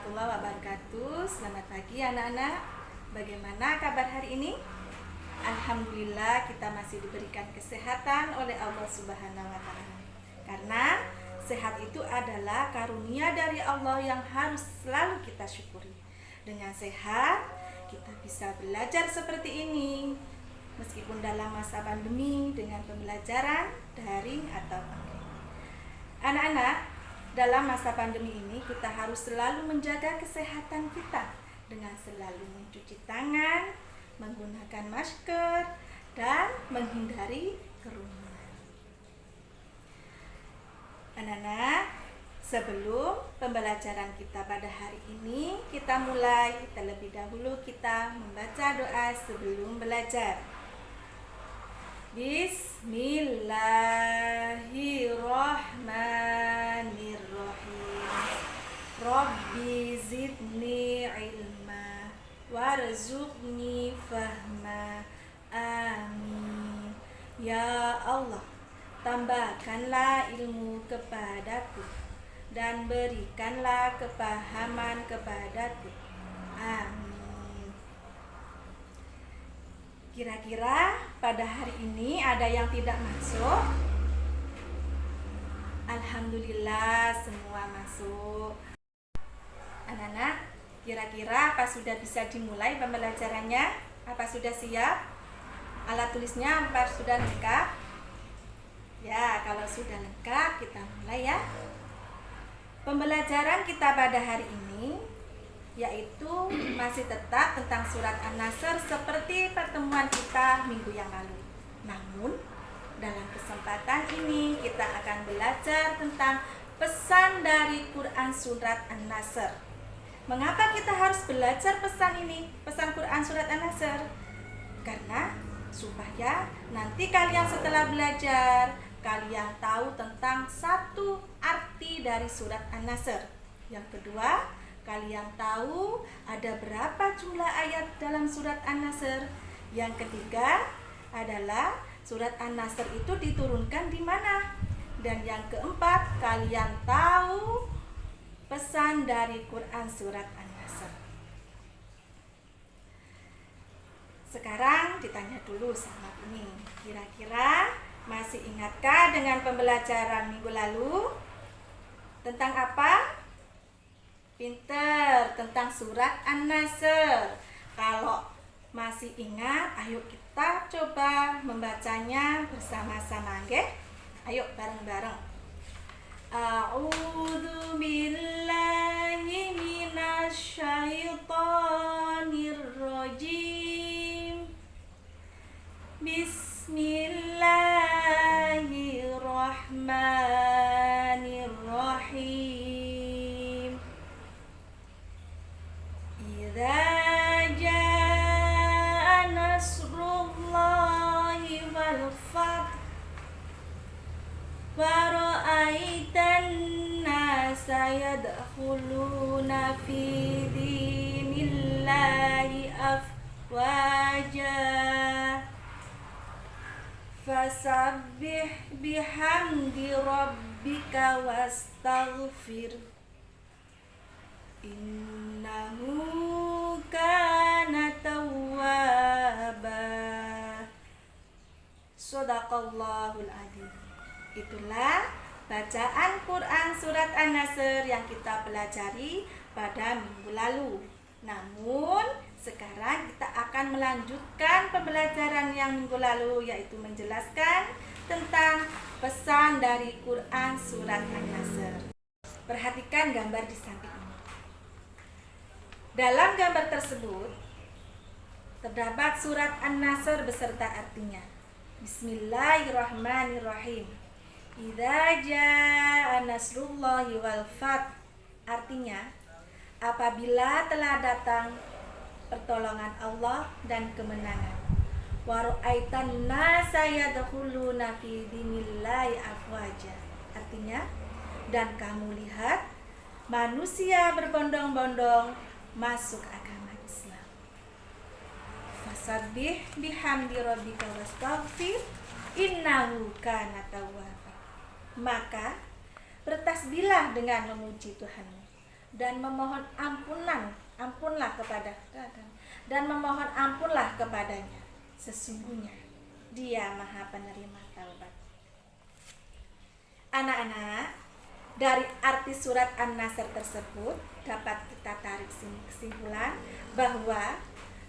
warahmatullahi wabarakatuh. Selamat pagi anak-anak. Bagaimana kabar hari ini? Alhamdulillah kita masih diberikan kesehatan oleh Allah Subhanahu wa taala. Karena sehat itu adalah karunia dari Allah yang harus selalu kita syukuri. Dengan sehat kita bisa belajar seperti ini. Meskipun dalam masa pandemi dengan pembelajaran daring atau online. Anak-anak, dalam masa pandemi ini kita harus selalu menjaga kesehatan kita dengan selalu mencuci tangan, menggunakan masker, dan menghindari kerumunan. Anak-anak, sebelum pembelajaran kita pada hari ini, kita mulai. Terlebih dahulu kita membaca doa sebelum belajar. Bismillahirrahmanirrahim. Rabbi zidni ilma warzuqni fahma. Amin. Ya Allah, tambahkanlah ilmu kepadaku dan berikanlah kepahaman kepadaku. Amin. Kira-kira pada hari ini ada yang tidak masuk? Alhamdulillah semua masuk. Anak-anak, kira-kira apa sudah bisa dimulai pembelajarannya? Apa sudah siap? Alat tulisnya apa sudah lengkap? Ya, kalau sudah lengkap kita mulai ya. Pembelajaran kita pada hari ini yaitu masih tetap tentang surat An-Nasr seperti pertemuan kita minggu yang lalu. Namun dalam kesempatan ini kita akan belajar tentang pesan dari Quran surat An-Nasr. Mengapa kita harus belajar pesan ini, pesan Quran surat An-Nasr? Karena supaya nanti kalian setelah belajar, kalian tahu tentang satu arti dari surat An-Nasr. Yang kedua, kalian tahu ada berapa jumlah ayat dalam surat An-Nasr. Yang ketiga adalah surat An-Nasr itu diturunkan di mana. Dan yang keempat, kalian tahu pesan dari Quran surat An-Nasr. Sekarang ditanya dulu sama ini, kira-kira masih ingatkah dengan pembelajaran minggu lalu? Tentang apa? Pinter, tentang surat An-Nasr. Kalau masih ingat, ayo kita coba membacanya bersama-sama, oke? Ayo bareng-bareng. A'udzu billahi minasyaitonir rajim. Bismillahirrahmanirrahim. Idza jaa nasrullahi wal fath wa ra'aitan nasa yadkhuluna fi dinillahi afwaja fasabbih bihamdi rabbika wastaghfir innahu kana tawwaba. Shadaqallahul adzim. Itulah bacaan Quran surat An-Nasr yang kita pelajari pada minggu lalu. Namun sekarang kita akan melanjutkan pembelajaran yang minggu lalu, yaitu menjelaskan tentang pesan dari Quran surat An-Nasr. Perhatikan gambar di samping ini. Dalam gambar tersebut terdapat surat An-Nasr beserta artinya. Bismillahirrahmanirrahim. Idza jaa nasrullahi wal fath. Artinya, apabila telah datang pertolongan Allah dan kemenangan. Wa ra'aitan nasa yadkhuluna fi dinillahi afwaja. Artinya, dan kamu lihat manusia berbondong-bondong masuk agama Islam. Fasabbih bihamdi rabbika wastaghfir innahu kana tawwaba. Maka bertasbihlah dengan memuji Tuhanmu, dan memohon ampunlah kepadanya. Sesungguhnya Dia Maha Penerima Taubat. Anak-anak, dari arti surat An-Nasr tersebut dapat kita tarik kesimpulan bahwa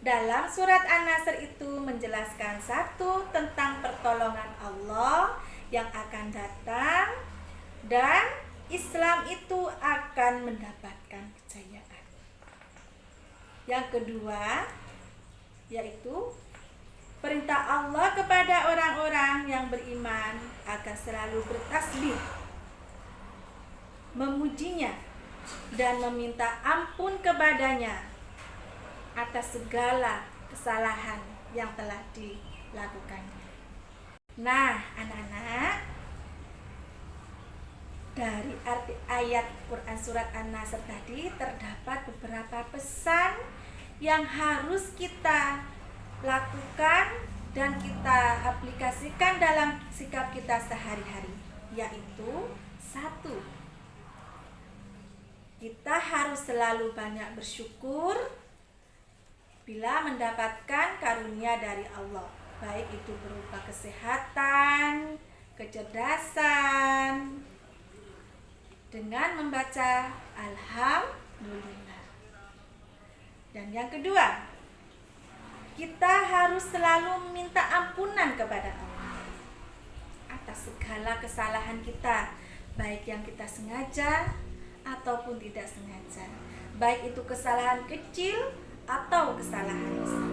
dalam surat An-Nasr itu menjelaskan satu, tentang pertolongan Allah yang akan datang, dan Islam itu akan mendapatkan kejayaan. Yang kedua, yaitu perintah Allah kepada orang-orang yang beriman agar selalu bertasbih, memujinya, dan meminta ampun kepadanya atas segala kesalahan yang telah dilakukannya. Nah, anak-anak, dari arti ayat Quran surat An-Nasr tadi terdapat beberapa pesan yang harus kita lakukan dan kita aplikasikan dalam sikap kita sehari-hari, yaitu satu, kita harus selalu banyak bersyukur bila mendapatkan karunia dari Allah, baik itu berupa kesehatan, kecerdasan, dengan membaca Alhamdulillah. Dan yang kedua, kita harus selalu meminta ampunan kepada Allah atas segala kesalahan kita, baik yang kita sengaja ataupun tidak sengaja, baik itu kesalahan kecil atau kesalahan besar.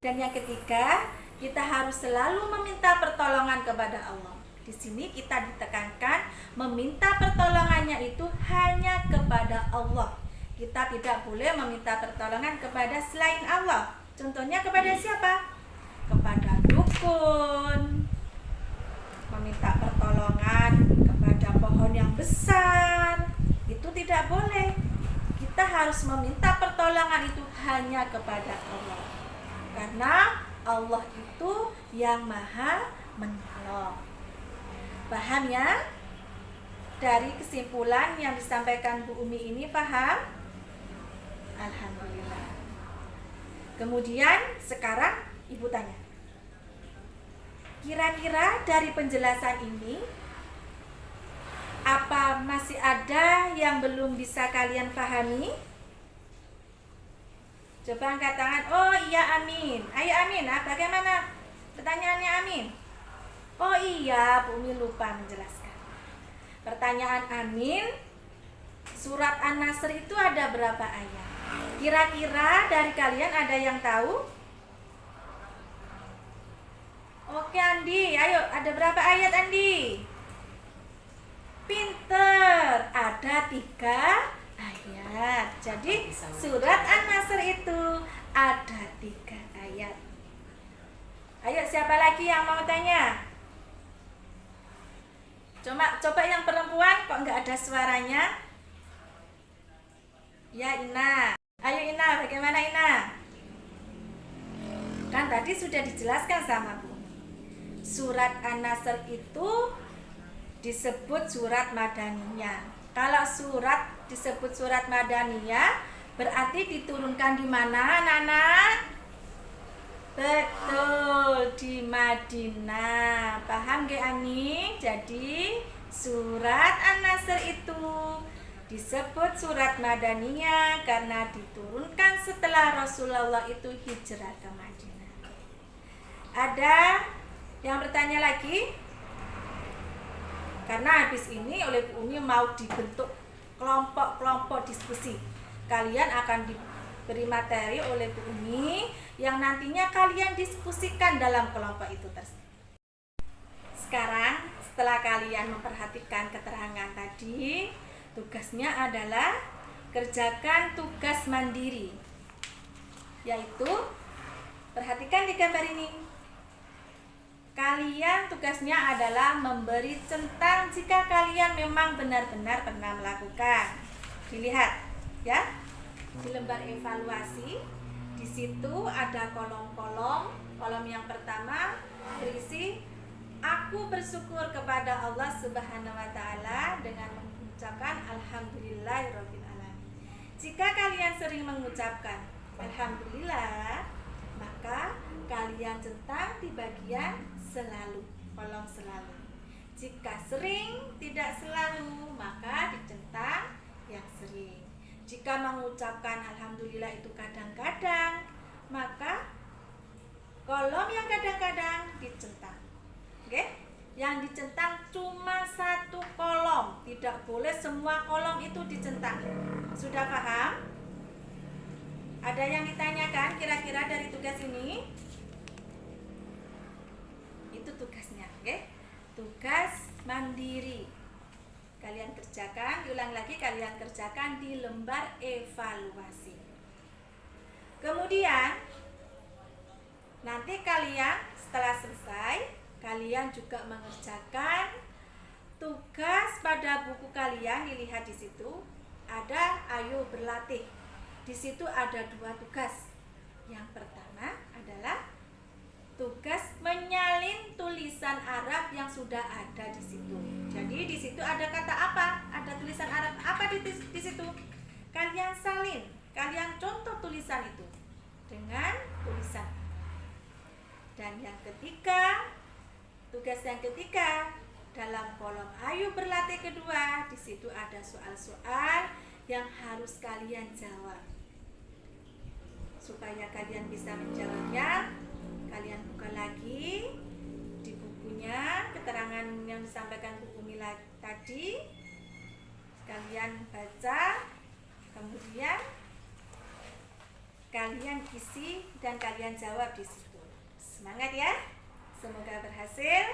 Dan yang ketiga, kita harus selalu meminta pertolongan kepada Allah. Di sini kita ditekankan meminta pertolongannya itu hanya kepada Allah. Kita tidak boleh meminta pertolongan kepada selain Allah. Contohnya kepada siapa? Kepada dukun. Meminta pertolongan kepada pohon yang besar. Itu tidak boleh. Kita harus meminta pertolongan itu hanya kepada Allah. Karena Allah itu yang Maha Menolong. Paham ya? Dari kesimpulan yang disampaikan Bu Umi ini paham? Alhamdulillah. Kemudian sekarang Ibu tanya, kira-kira dari penjelasan ini apa masih ada yang belum bisa kalian pahami? Coba angkat tangan. Oh iya, amin. Ayo amin. Bagaimana pertanyaannya, amin? Oh iya, Bu Umi lupa menjelaskan. Pertanyaan amin, surat An-Nasr itu ada berapa ayat? Kira-kira dari kalian ada yang tahu? Oke Andi, ayo, ada berapa ayat Andi? Pinter, ada 3 ayat. Jadi surat An-Nasr itu ada 3 ayat. Ayo, siapa lagi yang mau tanya? Coba yang perempuan, kok nggak ada suaranya? Ya Ina. Ayo Ina, bagaimana Ina? Kan tadi sudah dijelaskan sama Bu. Surat An-Nasr itu disebut surat Madaniyah. Kalau surat disebut surat Madaniyah, berarti diturunkan di mana, anak-anak? Betul, di Madinah. Paham gak Ani? Jadi surat An-Nasr itu disebut surat Madaniyah karena diturunkan setelah Rasulullah itu hijrah ke Madinah. Ada yang bertanya lagi? Karena habis ini oleh Bu Umi mau dibentuk kelompok-kelompok diskusi. Kalian akan diberi materi oleh Bu Umi yang nantinya kalian diskusikan dalam kelompok itu tersebut. Sekarang setelah kalian memperhatikan keterangan tadi, tugasnya adalah kerjakan tugas mandiri. Yaitu, perhatikan di gambar ini. Kalian tugasnya adalah memberi centang jika kalian memang benar-benar pernah melakukan. Dilihat ya, di lembar evaluasi, di situ ada kolom-kolom. Kolom yang pertama berisi aku bersyukur kepada Allah Subhanahu wa taala dengan mengucapkan alhamdulillahirabbil alamin. Jika kalian sering mengucapkan Alhamdulillah, maka kalian centang di bagian selalu, kolom selalu. Jika sering tidak selalu, maka dicentang yang sering. Jika mengucapkan Alhamdulillah itu kadang-kadang, maka kolom yang kadang-kadang dicentang. Oke? Yang dicentang cuma satu kolom, tidak boleh semua kolom itu dicentang. Sudah paham? Ada yang ditanyakan kira-kira dari tugas ini? Itu tugasnya, oke? Tugas mandiri. Kalian kerjakan, diulang lagi, kalian kerjakan di lembar evaluasi. Kemudian nanti kalian setelah selesai, kalian juga mengerjakan tugas pada buku kalian. Dilihat di situ ada ayo berlatih. Di situ ada 2 tugas. Yang pertama adalah tugas menyalin tulisan Arab yang sudah ada di situ. Jadi di situ ada kata apa? Ada tulisan Arab apa di situ? Kalian salin, kalian contoh tulisan itu dengan tulisan. Dan yang ketiga, tugas yang ketiga, dalam kolom ayo berlatih kedua, di situ ada soal-soal yang harus kalian jawab. Supaya kalian bisa menjawabnya, kalian buka lagi di bukunya, keterangan yang disampaikan Bu Mila tadi. Kalian baca, kemudian kalian isi dan kalian jawab di situ. Semangat ya! Semoga berhasil.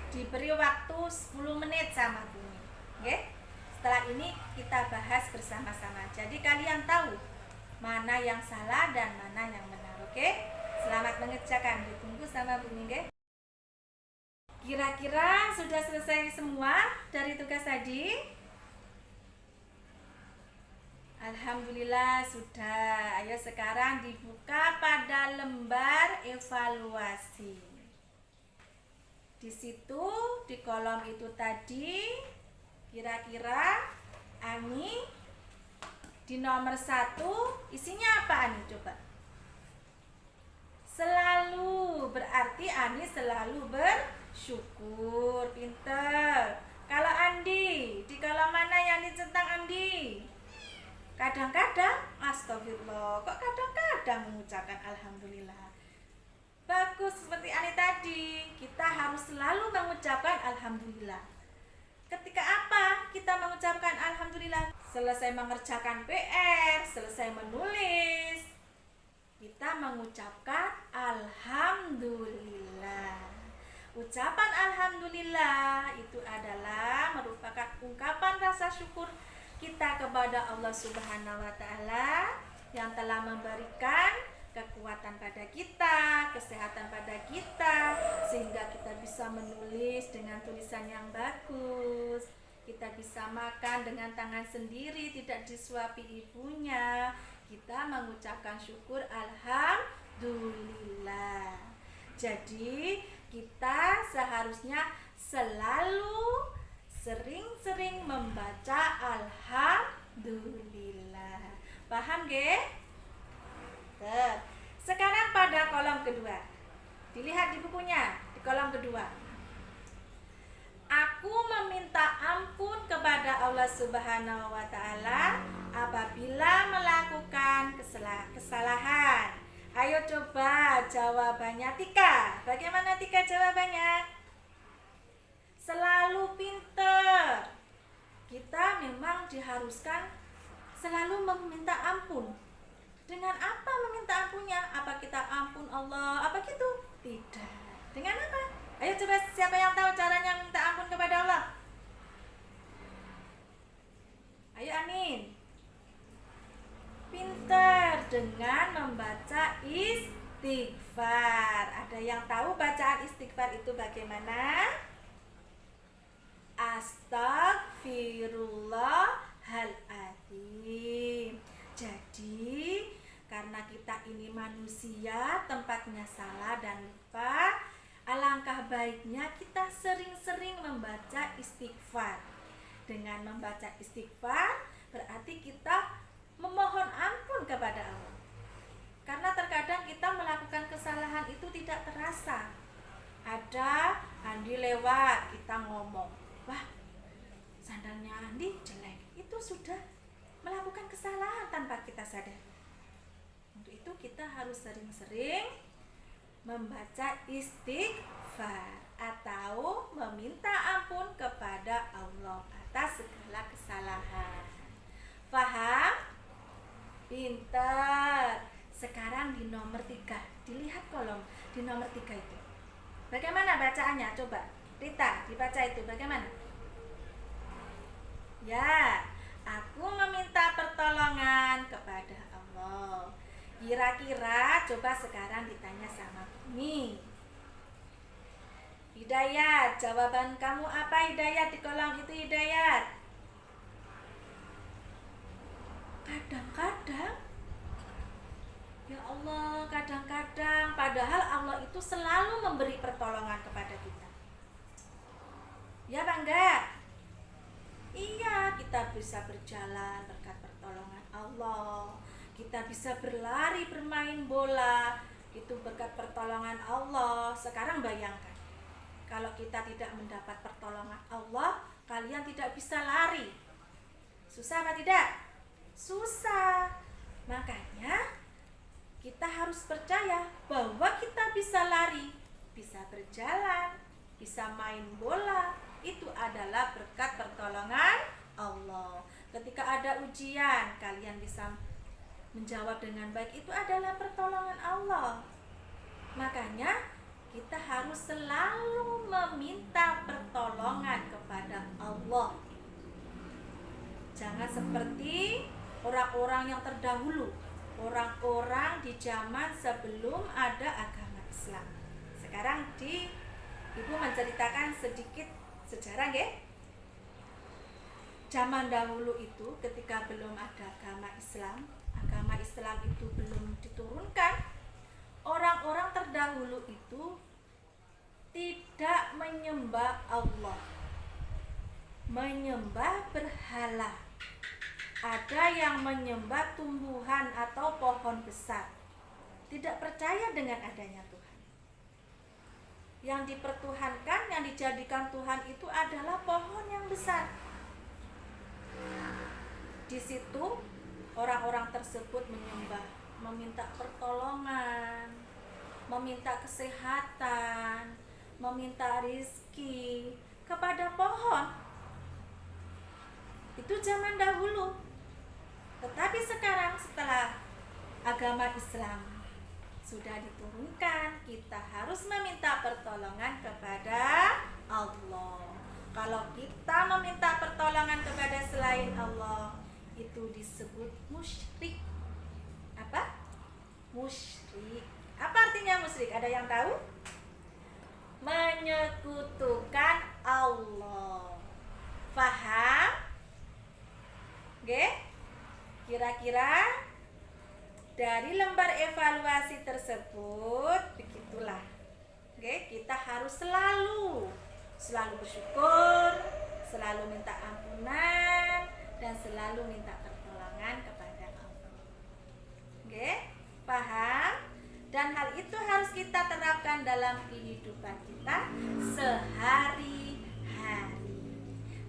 Diberi waktu 10 menit sama Bumi. Oke? Setelah ini kita bahas bersama-sama. Jadi kalian tahu mana yang salah dan mana yang benar. Oke? Selamat mengerjakan. Ditunggu sama Bumi, oke? Kira-kira sudah selesai semua dari tugas tadi? Alhamdulillah sudah. Ayo sekarang dibuka pada lembar evaluasi. Di situ di kolom itu tadi, kira-kira Ani di nomor 1 isinya apa Ani? Coba. Selalu, berarti Ani selalu bersyukur. Pinter. Kalau Andi, di kolom mana yang dicentang Andi? Kadang-kadang, astagfirullah, kok kadang-kadang mengucapkan Alhamdulillah. Bagus, seperti Ani tadi, kita harus selalu mengucapkan Alhamdulillah. Ketika apa kita mengucapkan Alhamdulillah? Selesai mengerjakan PR, selesai menulis, kita mengucapkan Alhamdulillah. Ucapan Alhamdulillah itu adalah merupakan ungkapan rasa syukur kita kepada Allah Subhanahu wa Ta'ala yang telah memberikan kekuatan pada kita, kesehatan pada kita, sehingga kita bisa menulis dengan tulisan yang bagus. Kita bisa makan dengan tangan sendiri, tidak disuapi ibunya. Kita mengucapkan syukur Alhamdulillah. Jadi kita seharusnya selalu sering-sering membaca Alhamdulillah. Paham ge? Sekarang pada kolom kedua. Dilihat di bukunya, di kolom kedua. Aku meminta ampun kepada Allah Subhanahu wa Ta'ala apabila melakukan kesalahan. Ayo coba jawabannya Tika. Bagaimana Tika jawabannya? Selalu pinter. Kita memang diharuskan selalu meminta ampun. Dengan apa meminta ampunnya? Apa kita ampun Allah? Apa gitu? Tidak. Dengan apa? Ayo coba, siapa yang tahu caranya minta ampun kepada Allah? Ayo Anin. Pinter, dengan membaca istighfar. Ada yang tahu bacaan istighfar itu bagaimana? Astagfirullahaladzim. Jadi karena kita ini manusia, tempatnya salah dan lupa, alangkah baiknya kita sering-sering membaca istighfar. Dengan membaca istighfar, berarti kita memohon ampun kepada Allah. Karena terkadang kita melakukan kesalahan itu tidak terasa. Ada Andi lewat, kita ngomong, wah sandalnya Andi jelek. Itu sudah melakukan kesalahan tanpa kita sadar. Untuk itu kita harus sering-sering membaca istighfar atau meminta ampun kepada Allah atas segala kesalahan. Paham? Pinter. Sekarang di nomor 3, dilihat kolom di nomor 3 itu. Bagaimana bacaannya? Coba Rita, dibaca itu bagaimana? Ya, aku meminta pertolongan kepada Allah. Kira-kira coba sekarang ditanya sama Bumi. Hidayat, jawaban kamu apa Hidayat di kolom itu Hidayat? Kadang-kadang, ya Allah, kadang-kadang padahal Allah itu selalu memberi pertolongan kepada kita. Ya Bangga? Iya, kita bisa berjalan berkat pertolongan Allah. Kita bisa berlari bermain bola, itu berkat pertolongan Allah. Sekarang bayangkan, kalau kita tidak mendapat pertolongan Allah, kalian tidak bisa lari. Susah apa tidak? Susah. Makanya kita harus percaya bahwa kita bisa lari, bisa berjalan, bisa main bola. Itu adalah berkat pertolongan Allah. Ketika ada ujian, kalian bisa menjawab dengan baik. Itu adalah pertolongan Allah. Makanya kita harus selalu meminta pertolongan kepada Allah. Jangan seperti orang-orang yang terdahulu, orang-orang di zaman sebelum ada agama Islam. Sekarang Ibu menceritakan sedikit sejarah ya. Zaman dahulu itu ketika belum ada agama Islam itu belum diturunkan, orang-orang terdahulu itu tidak menyembah Allah, menyembah berhala. Ada yang menyembah tumbuhan atau pohon besar, tidak percaya dengan adanya Tuhan. Yang dipertuhankan, yang dijadikan Tuhan itu adalah pohon yang besar. Di situ orang-orang tersebut menyembah, meminta pertolongan, meminta kesehatan, meminta rizki kepada pohon. Itu zaman dahulu. Tetapi sekarang setelah agama Islam sudah diturunkan, kita harus meminta pertolongan kepada Allah. Kalau kita meminta pertolongan kepada selain Allah, itu disebut musyrik. Apa? Musyrik. Apa artinya musyrik? Ada yang tahu? Menyekutukan Allah. Paham? Oke? Kira-kira dari lembar evaluasi tersebut begitulah. Oke, kita harus selalu bersyukur, selalu minta ampunan, dan selalu minta pertolongan kepada Allah. Oke, paham? Dan hal itu harus kita terapkan dalam kehidupan kita sehari-hari,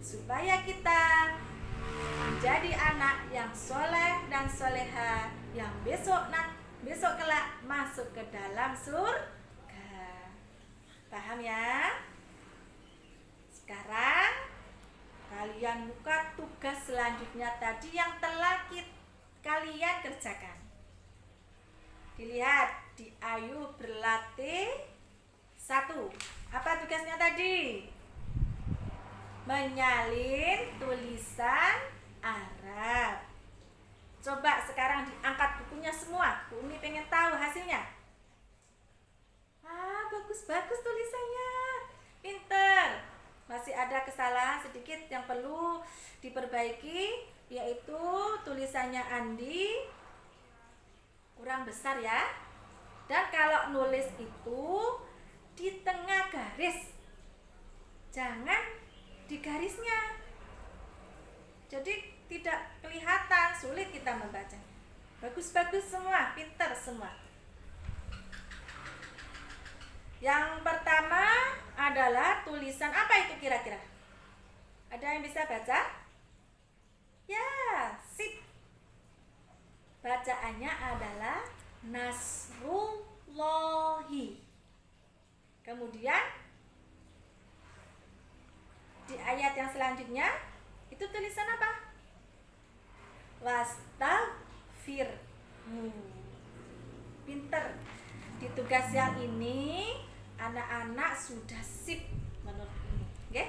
supaya kita menjadi anak yang soleh dan soleha, yang besok kelak masuk ke dalam surga. Paham ya? Sekarang kalian buka tugas selanjutnya tadi yang telah kalian kerjakan. Dilihat di Ayu berlatih 1. Apa tugasnya tadi? Menyalin tulisan Arab. Coba sekarang diangkat bukunya semua. Bu Umi pengen tahu hasilnya. Bagus tulisannya. Pinter. Masih ada kesalahan sedikit yang perlu diperbaiki, yaitu tulisannya Andi kurang besar ya. Dan kalau nulis itu di tengah garis, jangan di garisnya. Jadi tidak kelihatan, sulit kita membaca. Bagus-bagus semua, pintar semua. Yang pertama adalah tulisan apa itu kira-kira? Ada yang bisa baca? Ya, sip. Bacaannya adalah Nasrullahi. Kemudian di ayat yang selanjutnya itu tulisan apa? Wastaghfirhu. Pinter. Di tugas yang ini anak-anak sudah sip menurut ini, oke?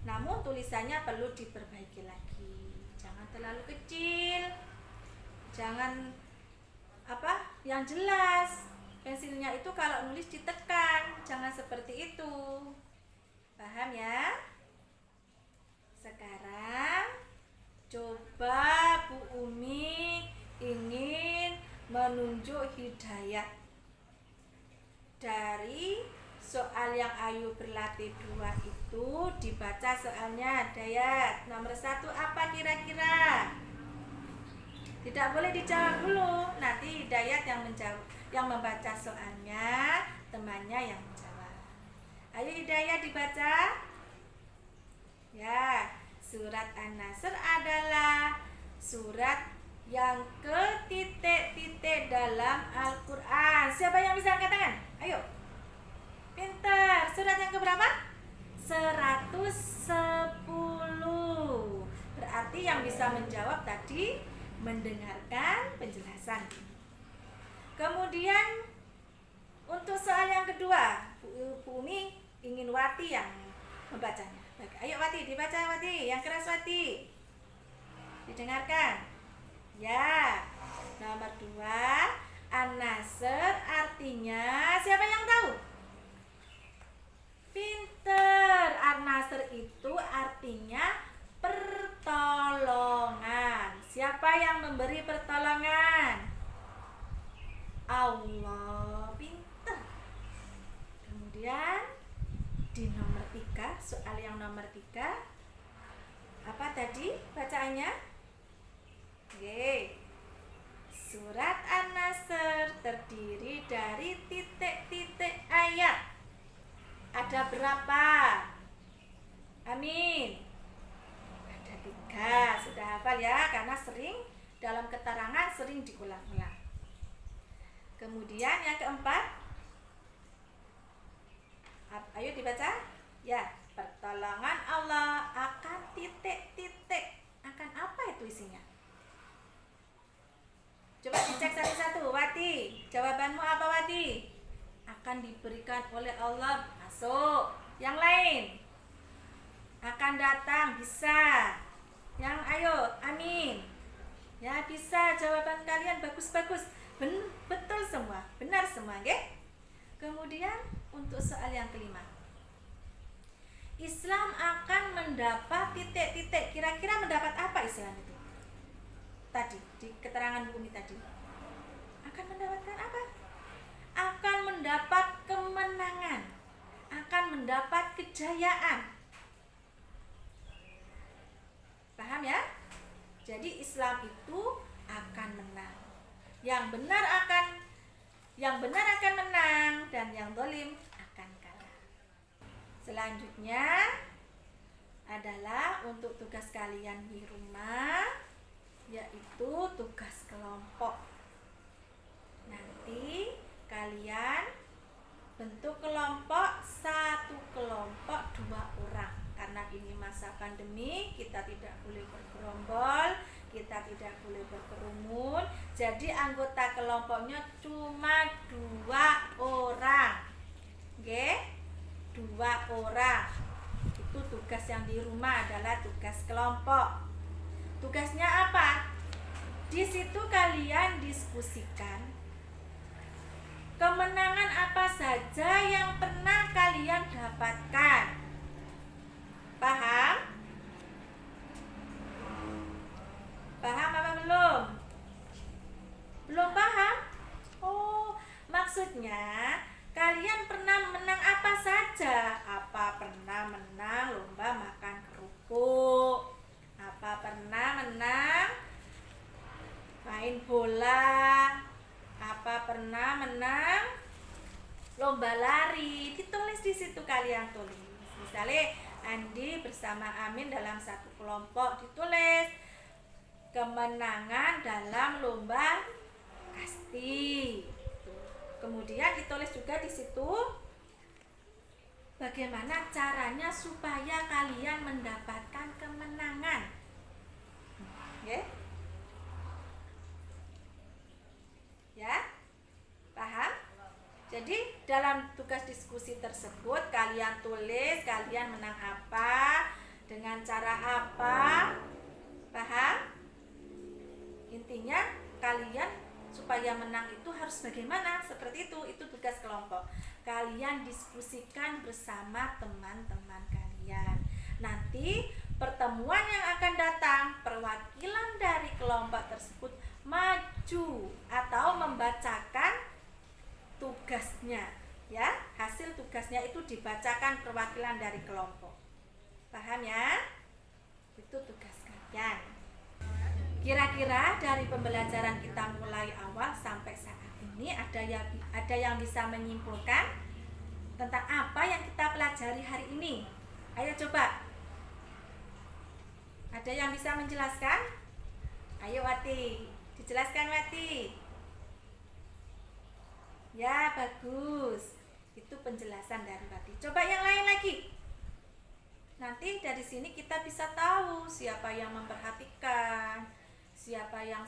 Namun tulisannya perlu diperbaiki lagi. Jangan terlalu kecil. Jangan yang jelas. Pensilnya itu kalau nulis ditekan, jangan seperti itu. Paham ya? Sekarang coba Bu Umi ingin menunjuk hidayah dari soal yang Ayu berlatih 2 itu. Dibaca soalnya. Hidayat nomor 1 apa kira-kira? Tidak boleh dijawab dulu, nanti Hidayat yang menjawab, yang membaca soalnya, temannya yang menjawab. Ayo Hidayat dibaca. Ya, surat An-Nasr adalah surat yang ke-titik-titik dalam Al-Quran. Siapa yang bisa angkat tangan? Ayo. Pintar. Surat yang keberapa? 110. Berarti yang bisa menjawab tadi mendengarkan penjelasan. Kemudian untuk soal yang kedua, Bu Umi ingin Wati yang membacanya. Ayo Wati, dibaca Wati, yang keras Wati. Didengarkan. Ya, nomor 2, An-Nasr artinya siapa yang tahu? Pinter. An-Nasr itu artinya pertolongan. Siapa yang memberi pertolongan? Allah. Pinter. Kemudian di nomor 3, soal yang nomor 3, apa tadi bacaannya? Oke. Surat An-Nasr terdiri dari titik-titik ayat. Ada berapa? Amin. Ada 3. Sudah hafal ya, karena sering dalam keterangan sering diulang-ulang. Kemudian yang keempat, ayo dibaca. Ya, pertolongan Allah akan titik-titik. Akan apa itu isinya? Coba dicek satu-satu. Wati, jawabanmu apa Wati? Akan diberikan oleh Allah. Masuk. Yang lain? Akan datang. Bisa. Yang ayo, amin. Ya bisa, jawaban kalian bagus-bagus. Betul semua. Benar semua, oke? Kemudian untuk soal yang kelima. Islam akan mendapat titik-titik. Kira-kira mendapat apa Islam itu? Tadi di keterangan Bu Umi tadi, akan mendapatkan apa? Akan mendapat kemenangan, akan mendapat kejayaan. Paham ya? Jadi Islam itu akan menang. Yang benar akan menang dan yang zalim akan kalah. Selanjutnya adalah untuk tugas kalian di rumah, yaitu tugas kelompok. Nanti kalian bentuk kelompok, 1 kelompok 2 orang. Karena ini masa pandemi, kita tidak boleh bergerombol, kita tidak boleh berkerumun. Jadi anggota kelompoknya cuma 2 orang. Oke? 2 orang. Itu tugas yang di rumah adalah tugas kelompok. Tugasnya apa? Di situ kalian diskusikan kemenangan apa saja yang pernah kalian dapatkan. Paham? Paham apa belum? Belum paham? Oh, maksudnya kalian pernah menang apa saja? Apa pernah menang lomba makan kerupuk? Apa pernah menang lomba lari. Ditulis di situ, kalian tulis. Misalnya Andi bersama Amin dalam satu kelompok, ditulis kemenangan dalam lomba kasti. Kemudian ditulis juga di situ bagaimana caranya supaya kalian mendapatkan kemenangan. Ya, paham? Jadi dalam tugas diskusi tersebut kalian tulis kalian menang apa, dengan cara apa, paham? Intinya kalian supaya menang itu harus bagaimana, seperti itu tugas kelompok. Kalian diskusikan bersama teman-teman kalian. Nanti pertemuan yang akan datang, perwakilan dari kelompok tersebut maju atau membacakan tugasnya, ya. Hasil tugasnya itu dibacakan perwakilan dari kelompok. Paham ya? Itu tugas kalian. Kira-kira dari pembelajaran kita mulai awal sampai saat ini ada yang bisa menyimpulkan tentang apa yang kita pelajari hari ini? Ayo coba. Ada yang bisa menjelaskan? Ayo Wati, dijelaskan Wati. Ya, bagus. Itu penjelasan dari Wati. Coba yang lain lagi. Nanti dari sini kita bisa tahu siapa yang memperhatikan, siapa yang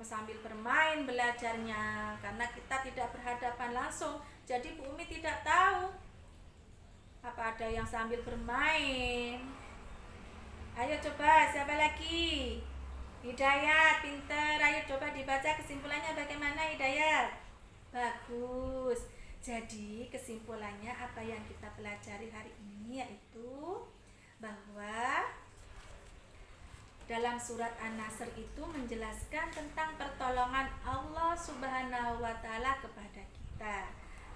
sambil bermain belajarnya, karena kita tidak berhadapan langsung. Jadi Bu Umi tidak tahu apa ada yang sambil bermain. Ayo coba, siapa lagi? Hidayat, pinter. Ayo coba dibaca kesimpulannya bagaimana Hidayat? Bagus. Jadi kesimpulannya apa yang kita pelajari hari ini yaitu bahwa dalam surat An-Nasr itu menjelaskan tentang pertolongan Allah Subhanahu wa Ta'ala kepada kita.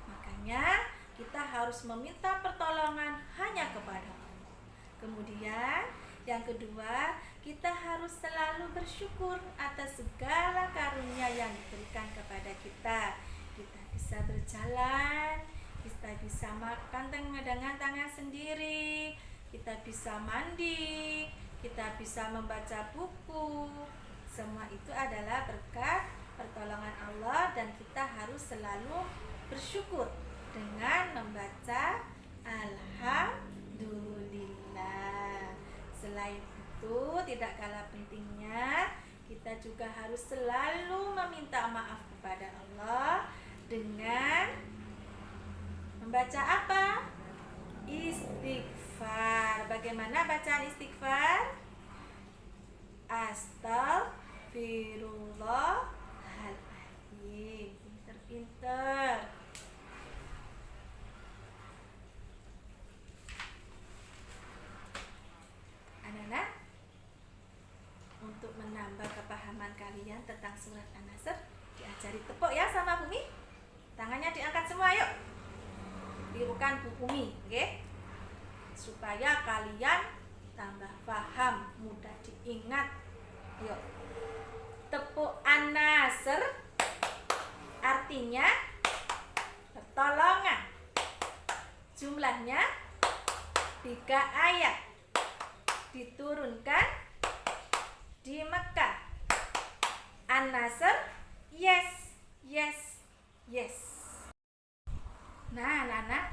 Makanya kita harus meminta pertolongan hanya kepada Allah. Kemudian yang kedua, kita harus selalu bersyukur atas segala karunia yang diberikan kepada kita. Kita bisa berjalan, kita bisa makan dengan tangan sendiri, kita bisa mandi, kita bisa membaca buku. Semua itu adalah berkat pertolongan Allah dan kita harus selalu bersyukur dengan membaca Alhamdulillah. Selain itu, tidak kalah pentingnya, kita juga harus selalu meminta maaf kepada Allah dengan membaca apa? Istighfar. Bagaimana bacaan istighfar? Astaghfirullahaladzim. Pinter-pinter. Anak-anak, untuk menambah kepahaman kalian tentang surat An-Nasr, diajari tepuk ya sama Bumi. Tangannya diangkat semua, yuk. Tirukan Bu Umi, oke? Supaya kalian tambah paham, mudah diingat. Yuk. Tepuk An-Nasr artinya pertolongan. Jumlahnya 3 ayat. Diturunkan di Mekah. An-Nasr, yes, yes, yes. Nah, anak-anak,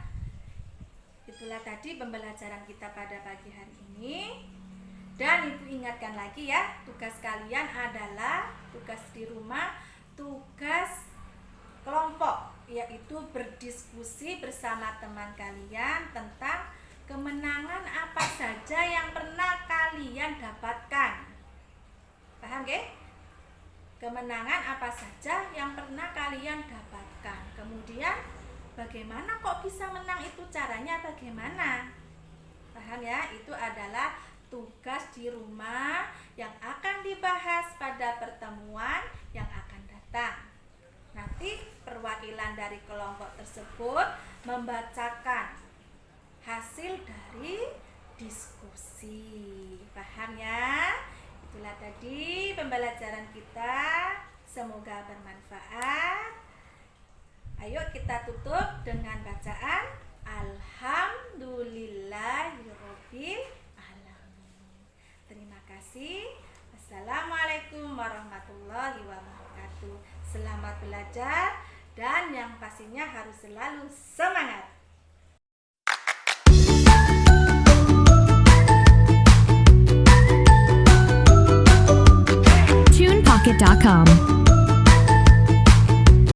itulah tadi pembelajaran kita pada pagi hari ini. Dan Ibu ingatkan lagi ya, tugas kalian adalah tugas di rumah, tugas kelompok, yaitu berdiskusi bersama teman kalian tentang kemenangan apa saja yang pernah kalian dapatkan. Paham gak? Kemenangan apa saja yang pernah kalian dapatkan. Kemudian bagaimana kok bisa menang, itu caranya bagaimana? Paham ya? Itu adalah tugas di rumah yang akan dibahas pada pertemuan yang akan datang. Nanti perwakilan dari kelompok tersebut membacakan hasil dari diskusi. Paham ya? Itulah tadi pembelajaran kita. Semoga bermanfaat. Ayo kita tutup dengan bacaan Alhamdulillahirabbil alamin. Terima kasih. Assalamualaikum warahmatullahi wabarakatuh. Selamat belajar dan yang pastinya harus selalu semangat. TunePocket.com